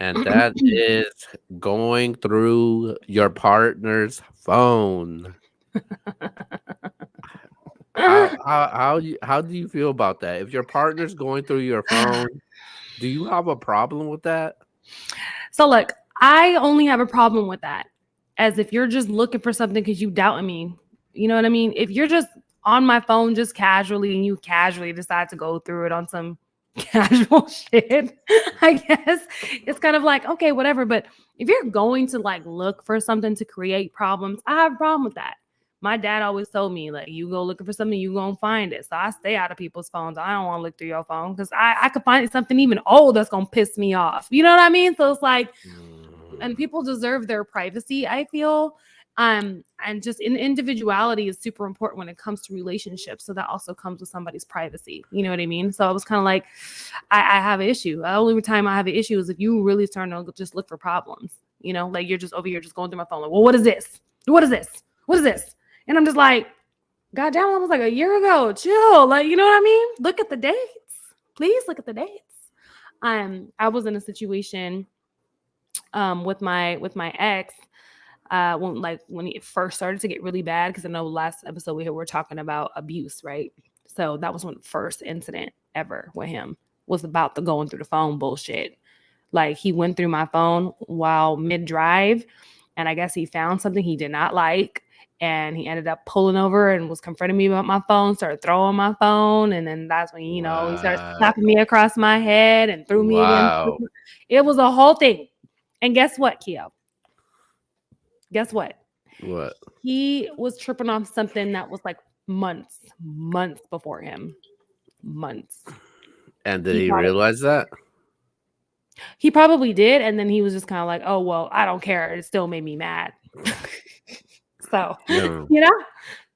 and that is going through your partner's phone. How do you feel about that? If your partner's going through your phone, do you have a problem with that? So look, I only have a problem with that as if you're just looking for something because you doubt me. You know what I mean? If you're just on my phone just casually and you casually decide to go through it on some casual shit, I guess it's kind of like, okay, whatever. But if you're going to like look for something to create problems, I have a problem with that. My dad always told me, like, you go looking for something, you gonna find it. So I stay out of people's phones. I don't want to look through your phone because I could find something even old that's gonna piss me off. You know what I mean? So it's like, and Mm. people deserve their privacy, I feel. And just individuality is super important when it comes to relationships. So that also comes with somebody's privacy. You know what I mean? So I was kind of like, I have an issue. The only time I have an issue is if you really start to just look for problems. You know, like you're just over here just going through my phone, like, well, what is this? What is this? What is this? And I'm just like, God damn, it was like a year ago. Chill. Like, you know what I mean? Look at the dates. Please look at the dates. I was in a situation with my ex when it first started to get really bad, because I know last episode we were talking about abuse, right? So that was when the first incident ever with him was about the going through the phone bullshit. Like, he went through my phone while mid drive, and I guess he found something he did not like, and he ended up pulling over and was confronting me about my phone, started throwing my phone, and then that's when, he started Wow. slapping me across my head and threw me against. Wow. It was a whole thing. And guess what, Keo? Guess what? What? He was tripping off something that was like months before him. Months. And did He he probably realize that? he probably did, and then he was just kind of like, "Oh well, I don't care. It still made me mad." So, No. you know,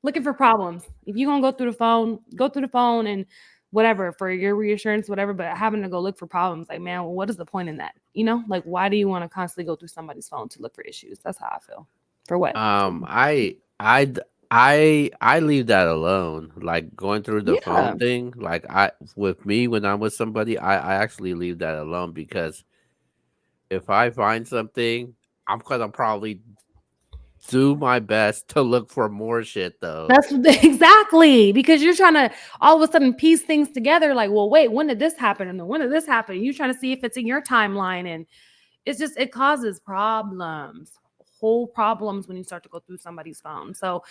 looking for problems. If you're gonna go through the phone and whatever for your reassurance, whatever. But having to go look for problems, like, man, well, what is the point in that? You know, like, why do you want to constantly go through somebody's phone to look for issues? That's how I feel. For what? Um, I I d- I leave that alone. Like going through the phone Yeah. thing, like I with me when I'm with somebody, I actually leave that alone because if I find something, I'm gonna probably do my best to look for more shit though. That's exactly, because you're trying to all of a sudden piece things together. Like, well, wait, when did this happen? And then when did this happen? You're trying to see if it's in your timeline, and it causes problems, whole problems when you start to go through somebody's phone. So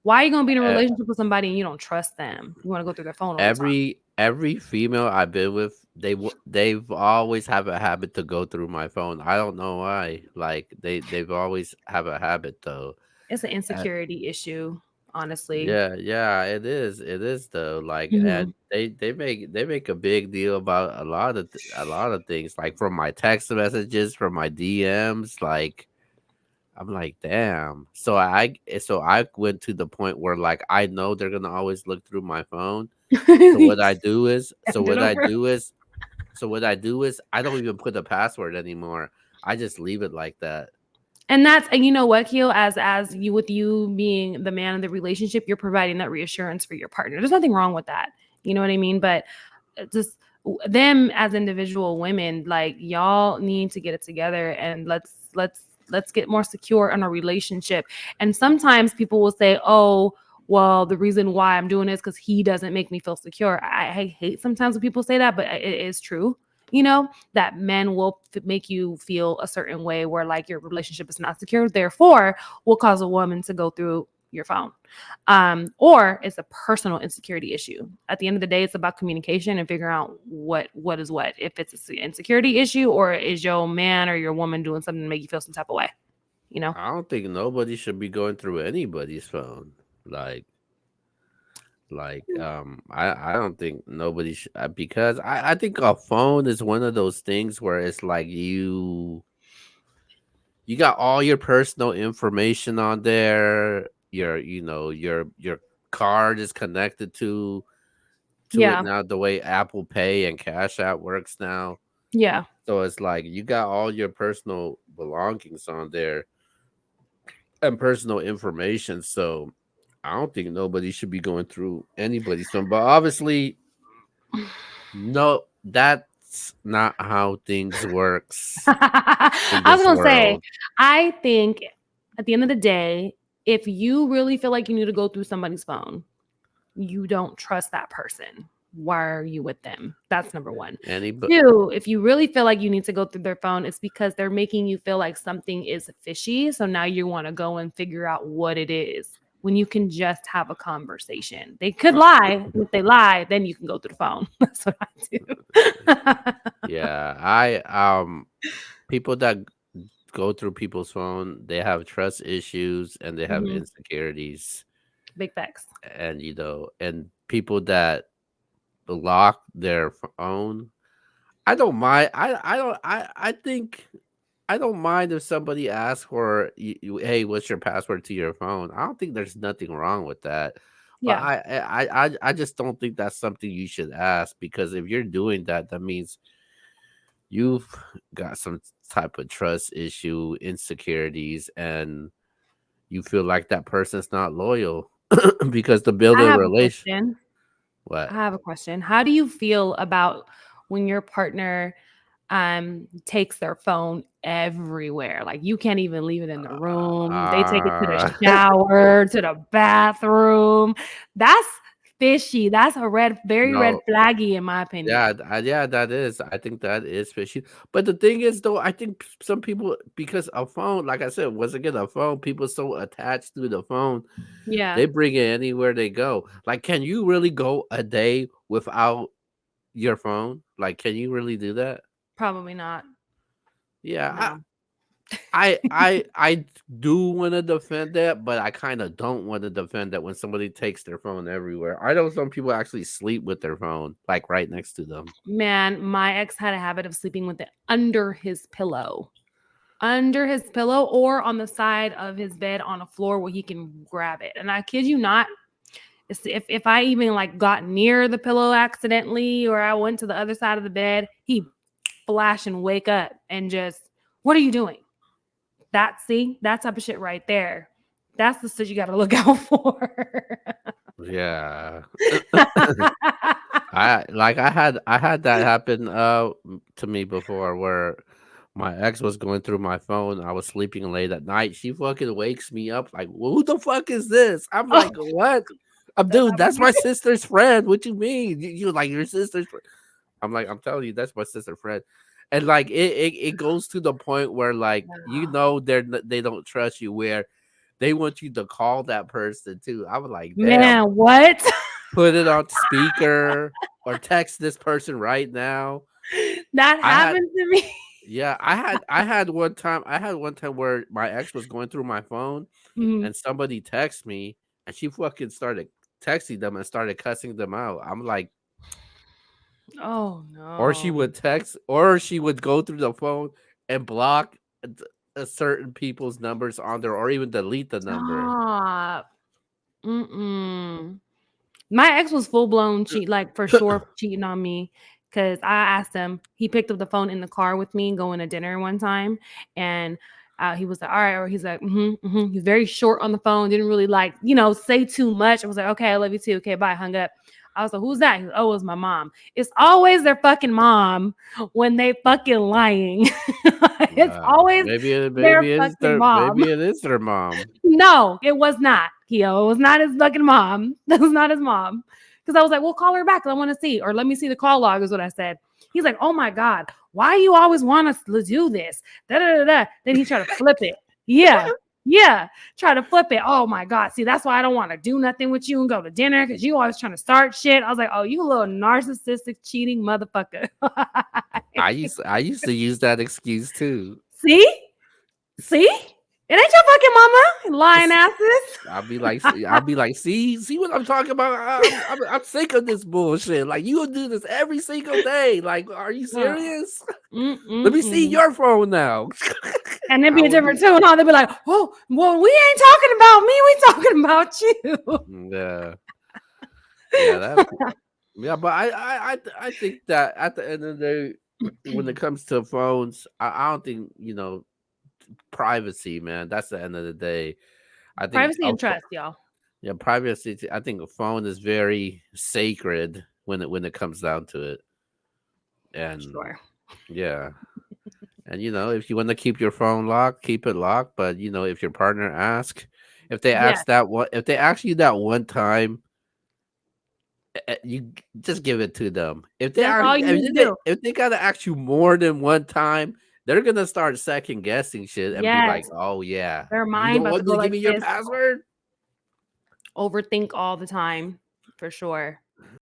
why are you gonna be in a E- relationship with somebody and you don't trust them? You want to go through their phone all the time. every female I've been with, they've always have a habit to go through my phone. I don't know why. Like they've always have a habit though. It's an Uh, insecurity issue, honestly. yeah, yeah, it is. It is though. Like, Mhm. and they make a big deal about a lot of things. Like from my text messages, from my DMs. Like, I'm like, damn. So I went to the point where like I know they're gonna always look through my phone. So what I do is, so Send it what I over. do is, so what I do is, I don't even put a password anymore. I just leave it like that. And you know what, Keel, as you, with you being the man in the relationship, you're providing that reassurance for your partner. There's nothing wrong with that. You know what I mean? But just them as individual women, like, y'all need to get it together, and let's get more secure in a relationship. And sometimes people will say, "Oh, well, the reason why I'm doing this because he doesn't make me feel secure." I hate sometimes when people say that, but it is true. You know, that men will make you feel a certain way where like your relationship is not secure, therefore will cause a woman to go through your phone. Or it's a personal insecurity issue. At the end of the day, it's about communication and figuring out what is what. If it's an insecurity issue, or is your man or your woman doing something to make you feel some type of way, you know? I don't think nobody should be going through anybody's phone. Like, I don't think nobody should, because I think a phone is one of those things where it's like you got all your personal information on there. Your card is connected to it Yeah. now, the way Apple Pay and Cash App works now. Yeah. So it's like you got all your personal belongings on there and personal information. So I don't think nobody should be going through anybody's phone. But obviously, no, that's That's not how things works in I was this gonna say, world. I think at the end of the day, if you really feel like you need to go through somebody's phone, you don't trust that person. Why are you with them? That's number one. Anybody, Two, if you really feel like you need to go through their phone, it's because they're making you feel like something is fishy. So now you want to go and figure out what it is when you can just have a conversation. They could lie. And if they lie, then you can go through the phone. That's what I do. yeah, people that go through people's phone, they have trust issues and they have Mhm. insecurities, Big facts. and and people that block their phone. I don't mind. I don't. I think I don't mind if somebody asks for hey, what's your password to your phone? I don't think there's nothing wrong with that. But Yeah. I just don't think that's something you should ask, because if you're doing that, that means you've got some type of trust issue, insecurities, and you feel like that person's not loyal because to build I a have a relation. question. I What? have a question. How do you feel about when your partner takes their phone everywhere? Like you can't even leave it in the room. They take it to the Uh, shower, to the bathroom. That's fishy. That's a very red no, flaggy in my yeah, opinion. yeah, that is. I think that is fishy. But the thing is, though, I think some people, because a phone, like I said, once again, a phone, people so attached to the phone, they Yeah, bring it anywhere they go. Like, can you really go a day without your phone? Like, can you really do that? probably not. Yeah, No. I do want to defend that, but I kind of don't want to defend that when somebody takes their phone everywhere. I know some people actually sleep with their phone like right next to them. Man, my ex had a habit of sleeping with it under his pillow. Under his pillow or on the side of his bed on a floor where he can grab it. And I kid you not, if I even like got near the pillow accidentally or I went to the other side of the bed, he flash and wake up and just, what are you doing? That type of shit right there. That's the shit you got to look out for. Yeah. I had that happen to me before, where my ex was going through my phone. I was sleeping late at night. She fucking wakes me up like, "Who the fuck is this?" I'm Oh, like, "What?" Dude, that's my sister's friend. What you mean? You like your sister's friend? I'm like, "I'm telling you, that's my sister's friend." And like it goes to the point where, like, they don't trust you, where they want you to call that person too. I was like, "Damn." man, what? Put it on speaker or text this person right now. That I had happened to me. yeah, I had one time where my ex was going through my phone Mhm. and somebody texted me and she fucking started texting them and started cussing them out. I'm like, Oh or she no. would text, or she would go through the phone and block certain people's numbers on there, or even delete the number. Stop. Mm-mm. My ex was full blown cheat, like for sure cheating on me. Cause I asked him, he picked up the phone in the car with me going to dinner one time, and he was like, "All right," or he's like, He's very short on the phone, didn't really like, say too much. I was like, "Okay, I love you too." Okay, bye. Hung up. I was like, "Who's that?" He's like, "Oh, it was my mom." It's always their fucking mom when they fucking lying. It's always their fucking mom. Maybe it is their mom. No, it was not, Keo. It was not his fucking mom. That was not his mom. Because I was like, well, call her back. I want to see. Or let me see the call log, is what I said. He's like, oh my God, why you always want us to do this? Da, da, da, da. Then he tried to flip it. Yeah. Yeah. Try to flip it. Oh my God. See, that's why I don't want to do nothing with you and go to dinner because you always trying to start shit. I was like, oh, you a little narcissistic, cheating motherfucker. I used to use that excuse too. See? See? It ain't your fucking mama, lying asses. I'll be like, see what I'm talking about. I'm sick of this bullshit. Like, you do this every single day. Like, are you serious? Let me see Mm-mm-mm. your phone now. And it'd I be a would different be, tune. They'd be like, "Oh, well, we ain't talking about me. We talking about yeah, yeah, yeah. But I think that at the end of the day, when it you." comes to phones, I don't think privacy, man. That's the end of the day. I think Privacy and trust, y'all. yeah, privacy. I think a phone is very sacred when it comes down to it. And Sure. yeah. And if you want to keep your phone locked, keep it locked. But if your partner asks, Yeah. if they ask you that one time, you just give it to them. If they That's are, all you need to do. if they gotta ask you more than one time, they're gonna start second guessing shit and be like, Yes. "Oh yeah, Their you mind don't about to want me go to give like me your this. password?" Overthink all the time, for sure.